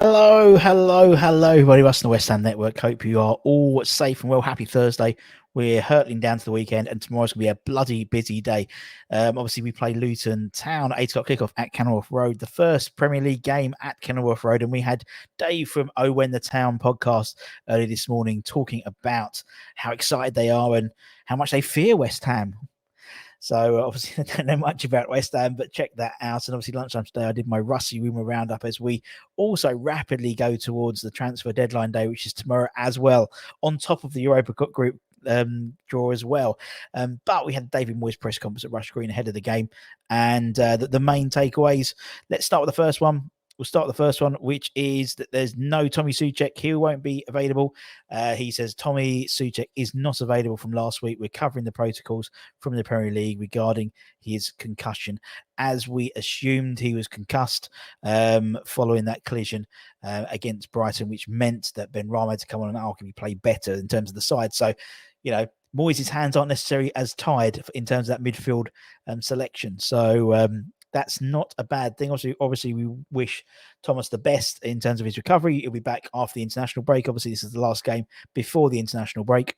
Hello, everybody. Us on the West Ham Network. Hope you are all safe and well. Happy Thursday. We're hurtling down to the weekend, and tomorrow's going to be a bloody busy day. Obviously, we play Luton Town, 8 o'clock kickoff at Kenilworth Road, the first Premier League game at Kenilworth Road. And we had Dave from Oh When the Town podcast early this morning talking about how excited they are and how much they fear West Ham. So obviously, I don't know much about West Ham, but check that out. And obviously, lunchtime today, I did my Rusty Rumour roundup as we also rapidly go towards the transfer deadline day, which is tomorrow as well, on top of the Europa Cup group draw as well. But we had David Moyes press conference at Rush Green ahead of the game, and the main takeaways. Let's start with the first one. We'll start with the first one, which is that there's no Tommy Soucek. He won't be available. He says Tommy Soucek is not available from last week. We're covering the protocols from the Premier League regarding his concussion. As we assumed, he was concussed following that collision against Brighton, which meant that Ben Rama had to come on and arguably play better in terms of the side. So, Moyes' hands aren't necessarily as tied in terms of that midfield selection. So that's not a bad thing. Obviously, we wish Thomas the best in terms of his recovery. He'll be back after the international break. Obviously, this is the last game before the international break,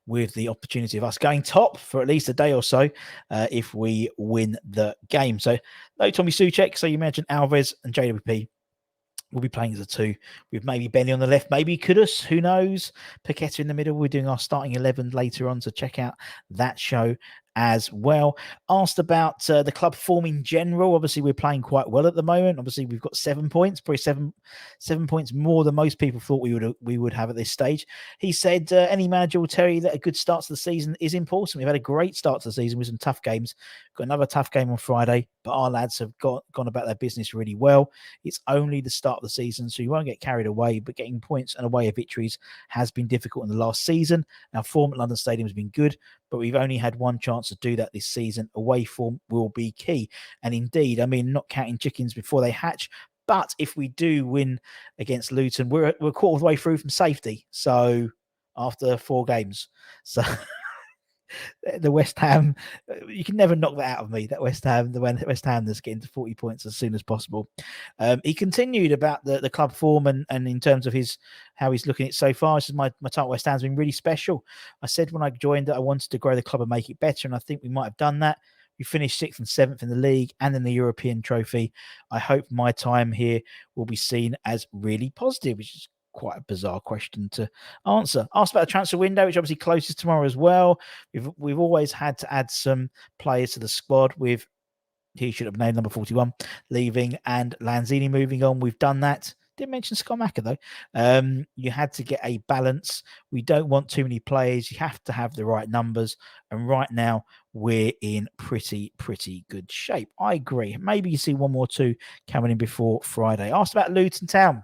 with the opportunity of us going top for at least a day or so if we win the game. So, no Tommy Soucek. So you mentioned Alves and JWP will be playing as a two, with maybe Benny on the left, maybe Kudus, who knows? Paqueta in the middle. We're doing our starting 11 later on, so check out that show as well. Asked about the club form in general. Obviously, we're playing quite well at the moment. Obviously, we've got 7 points, probably seven points more than most people thought we would have at this stage. He said any manager will tell you that a good start to the season is important. We've had a great start to the season with some tough games. Got another tough game on Friday, but our lads have gone about their business really well. It's only the start of the season, so you won't get carried away, but getting points and away of victories has been difficult in the last season. Our form at London Stadium has been good, but we've only had one chance to do that this season. Away form will be key. And indeed, I mean, not counting chickens before they hatch, but if we do win against Luton, we're a quarter of the way through from safety. So after 4 games. So the West Ham, you can never knock that out of me. That West Ham that's getting to 40 points as soon as possible. He continued about the club form and in terms of how he's looking at it so far. He says, my time at West Ham's been really special. I said when I joined that I wanted to grow the club and make it better, and I think we might have done that. We finished 6th and 7th in the league and in the European trophy. I hope my time here will be seen as really positive, which is quite a bizarre question to answer. Asked about the transfer window, which obviously closes tomorrow as well. We've always had to add some players to the squad with, he should have named number 41 leaving and Lanzini moving on. We've done that. Didn't mention Scott Macker though. You had to get a balance. We don't want too many players. You have to have the right numbers. And right now we're in pretty good shape. I agree. Maybe you see 1 or 2 coming in before Friday. Asked about Luton Town.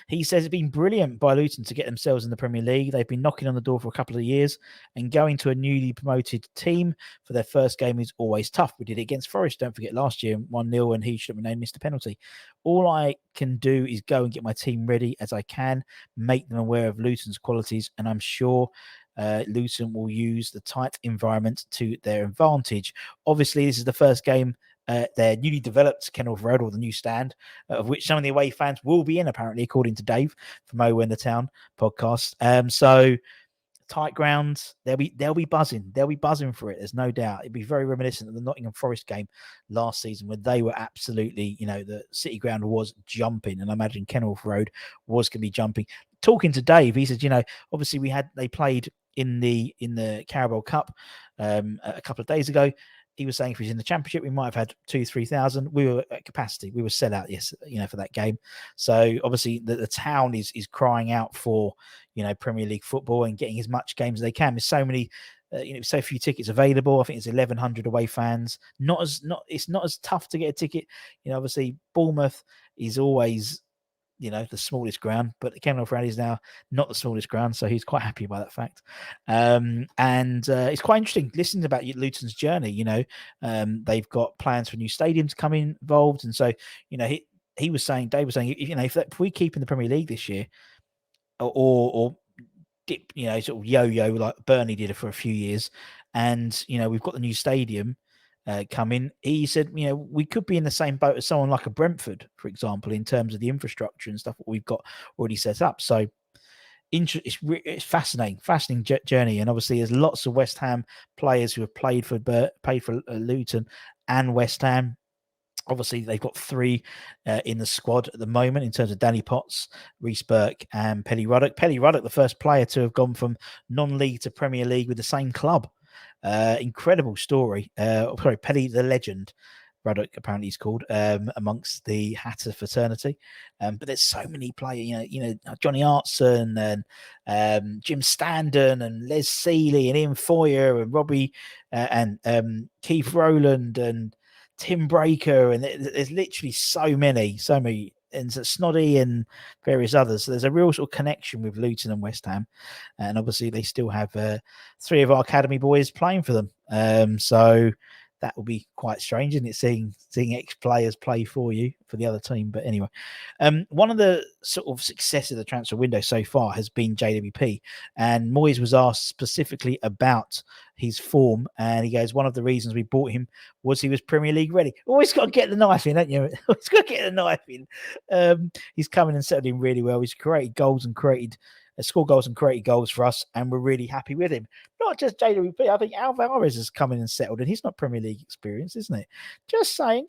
He says it's been brilliant by Luton to get themselves in the Premier League. They've been knocking on the door for a couple of years, and going to a newly promoted team for their first game is always tough. We did it against Forest, don't forget, last year, 1-0, and he should have been named missed a penalty. All I can do is go and get my team ready as I can, make them aware of Luton's qualities, and I'm sure Luton will use the tight environment to their advantage. Obviously, this is the first game their newly developed Kenilworth Road, or the new stand, of which some of the away fans will be in, apparently, according to Dave from Oh When the Town podcast. So tight grounds, they'll be buzzing. They'll be buzzing for it. There's no doubt. It'd be very reminiscent of the Nottingham Forest game last season, when they were absolutely, the City Ground was jumping, and I imagine Kenilworth Road was going to be jumping. Talking to Dave, he said, obviously they played in the Carabao Cup a couple of days ago. He was saying if he's in the Championship, we might have had 2,000-3,000. We were at capacity. We were set out, yes, for that game. So obviously the town is crying out for, Premier League football and getting as much games as they can. There's so many, so few tickets available. I think it's 1,100 away fans. It's not as tough to get a ticket. Obviously Bournemouth is always, the smallest ground, but Kenilworth Road is now not the smallest ground, so he's quite happy by that fact. And it's quite interesting listening about Luton's journey. They've got plans for new stadiums coming involved, and so he was saying, Dave was saying, if we keep in the Premier League this year, or dip, sort of yo-yo like Burnley did it for a few years, and we've got the new stadium. come in, he said, we could be in the same boat as someone like a Brentford, for example, in terms of the infrastructure and stuff that we've got already set up. So it's fascinating journey, and obviously there's lots of West Ham players who have played for Luton and West Ham. Obviously, they've got three in the squad at the moment in terms of Danny Potts, Reece Burke, and Pelly Ruddock. Pelly Ruddock, the first player to have gone from non-league to Premier League with the same club. Incredible story. Sorry, Pelly the legend. Ruddock apparently he's called, amongst the Hatter fraternity. But there's so many players, Johnny Artson and Jim Standen and Les Seeley and Ian Foyer and Robbie and Keith Rowland and Tim Breaker, and there's literally so many, and Snoddy and various others. So there's a real sort of connection with Luton and West Ham, and obviously they still have three of our academy boys playing for them. So that will be quite strange, isn't it? Seeing ex-players play for you for the other team. But anyway, one of the sort of success of the transfer window so far has been JWP, and Moyes was asked specifically about his form, and he goes, one of the reasons we bought him was he was Premier League ready. Always got to get the knife in, haven't you? Always got to get the knife in. He's coming and settled in really well. He's created goals and scored goals and created goals for us, and we're really happy with him. Not just JWP, I think Alvarez has come in and settled, and he's not Premier League experience, isn't it? Just saying,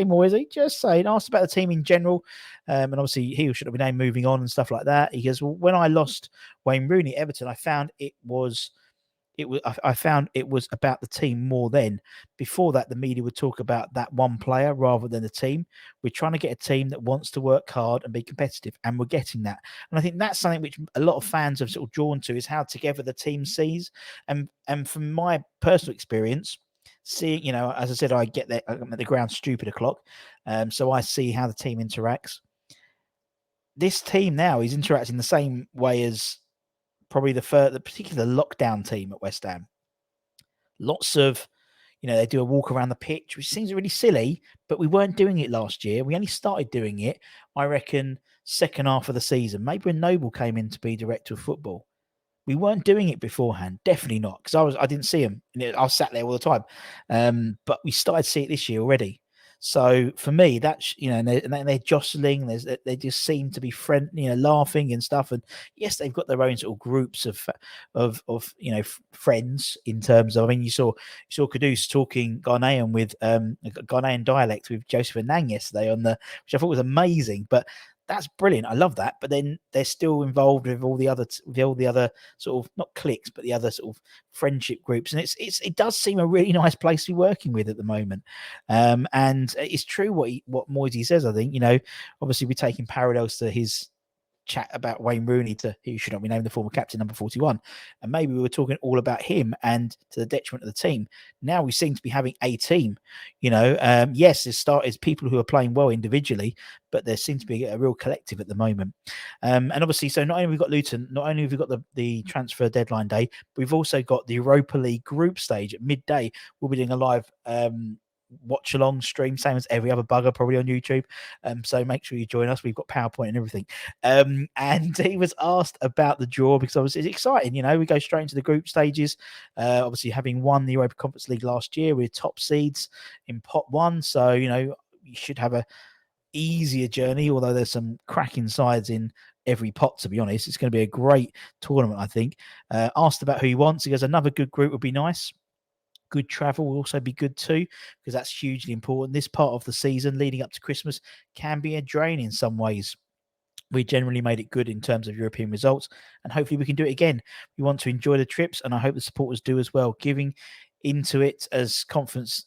Moisey, just saying. Asked about the team in general, and obviously he should have been named moving on and stuff like that. He goes, well, when I lost Wayne Rooney at Everton, I found I found it was about the team more then. Before that, the media would talk about that one player rather than the team. We're trying to get a team that wants to work hard and be competitive, and we're getting that. And I think that's something which a lot of fans have sort of drawn to, is how together the team sees. And from my personal experience, seeing, as I said, I'm at the ground stupid o'clock, so I see how the team interacts. This team now is interacting the same way as probably the particular lockdown team at West Ham. Lots of, they do a walk around the pitch, which seems really silly, but we weren't doing it last year. We only started doing it, I reckon, second half of the season, maybe when Noble came in to be director of football. We weren't doing it beforehand, definitely not, because I didn't see him. I was sat there all the time, but we started to see it this year already. So for me, that's, and they're jostling. They just seem to be laughing and stuff. And yes, they've got their own sort of groups of friends in terms of. I mean, you saw Kudus talking Ghanaian with Ghanaian dialect with Joseph Anang yesterday which I thought was amazing. But that's brilliant. I love that. But then they're still involved with all the other sort of, not cliques, but the other sort of friendship groups. And it does seem a really nice place to be working with at the moment. And it's true what Moisey says, I think. Obviously we're taking parallels to his chat about Wayne Rooney, who should not be named the former captain, number 41, and maybe we were talking all about him and to the detriment of the team. Now we seem to be having a team. Yes, there's people who are playing well individually, but there seems to be a real collective at the moment. And obviously, so not only have we got Luton, not only have we got the transfer deadline day, but we've also got the Europa League group stage at midday. We'll be doing a live watch along stream, same as every other bugger probably on YouTube, so make sure you join us. We've got PowerPoint and everything. And he was asked about the draw, because obviously it's exciting. We go straight into the group stages, obviously having won the Europa Conference League last year, we're top seeds in pot 1, so you should have a easier journey, although there's some cracking sides in every pot, to be honest. It's going to be a great tournament, I think. Asked about who he wants, he goes, another good group would be nice. Good travel will also be good too, because that's hugely important. This part of the season leading up to Christmas can be a drain in some ways. We generally made it good in terms of European results, and hopefully we can do it again. We want to enjoy the trips, and I hope the supporters do as well. Going into it as conference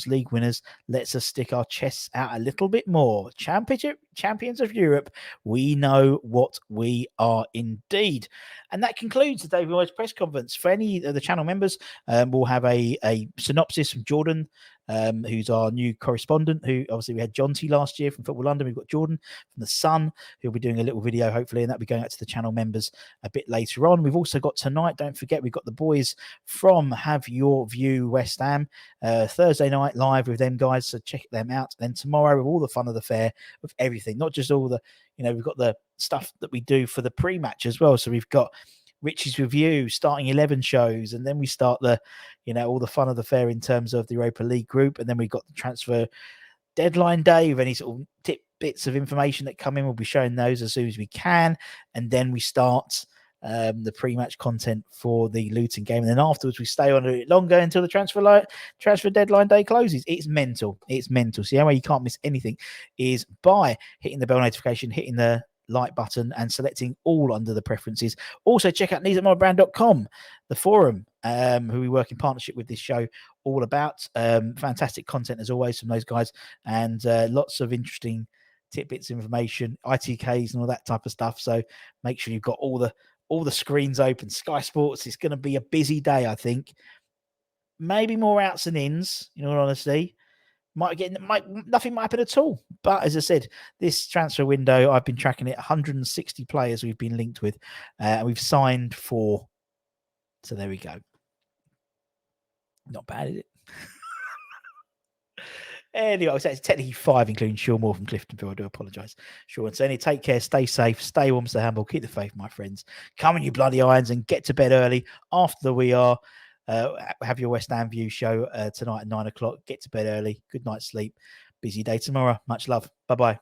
league winners lets us stick our chests out a little bit more. Champions of Europe, we know what we are indeed. And that concludes the David Moyes press conference. For any of the channel members, we'll have a synopsis from Jordan, who's our new correspondent, who obviously we had John T last year from Football London. We've got Jordan from The Sun, who'll be doing a little video hopefully, and that'll be going out to the channel members a bit later on. We've also got tonight, don't forget, we've got the boys from Have Your View West Ham, Thursday night live with them guys, so check them out. Then tomorrow, with all the fun of the fair, with everything, not just all the, we've got the stuff that we do for the pre-match as well. So we've got Richie's Review, starting 11 shows, and then we start all the fun of the fair in terms of the Europa League group, and then we've got the transfer deadline day with any sort of bits of information that come in. We'll be showing those as soon as we can, and then we start the pre-match content for the Luton game, and then afterwards we stay on a bit longer until the transfer deadline day closes. It's mental. So the only way you can't miss anything is by hitting the bell notification, hitting the like button, and selecting all under the preferences. Also check out neesatmorebrand.com, the forum, who we work in partnership with this show all about. Fantastic content as always from those guys, and lots of interesting tidbits, information, ITKs and all that type of stuff. So make sure you've got all the screens open. Sky Sports, it's going to be a busy day, I think. Maybe more outs than ins, in all honesty. Nothing might happen at all. But as I said, this transfer window, I've been tracking it, 160 players we've been linked with, and we've signed 4. So there we go. Not bad, is it? Anyway, I'll say it's technically 5, including Sean Moore from Cliftonville. I do apologise, Sean. So anyway, take care, stay safe, stay warm, stay humble, keep the faith, my friends. Come on, you bloody irons, and get to bed early. After we are have your West Ham View show tonight at 9 o'clock. Get to bed early. Good night's sleep. Busy day tomorrow. Much love. Bye-bye.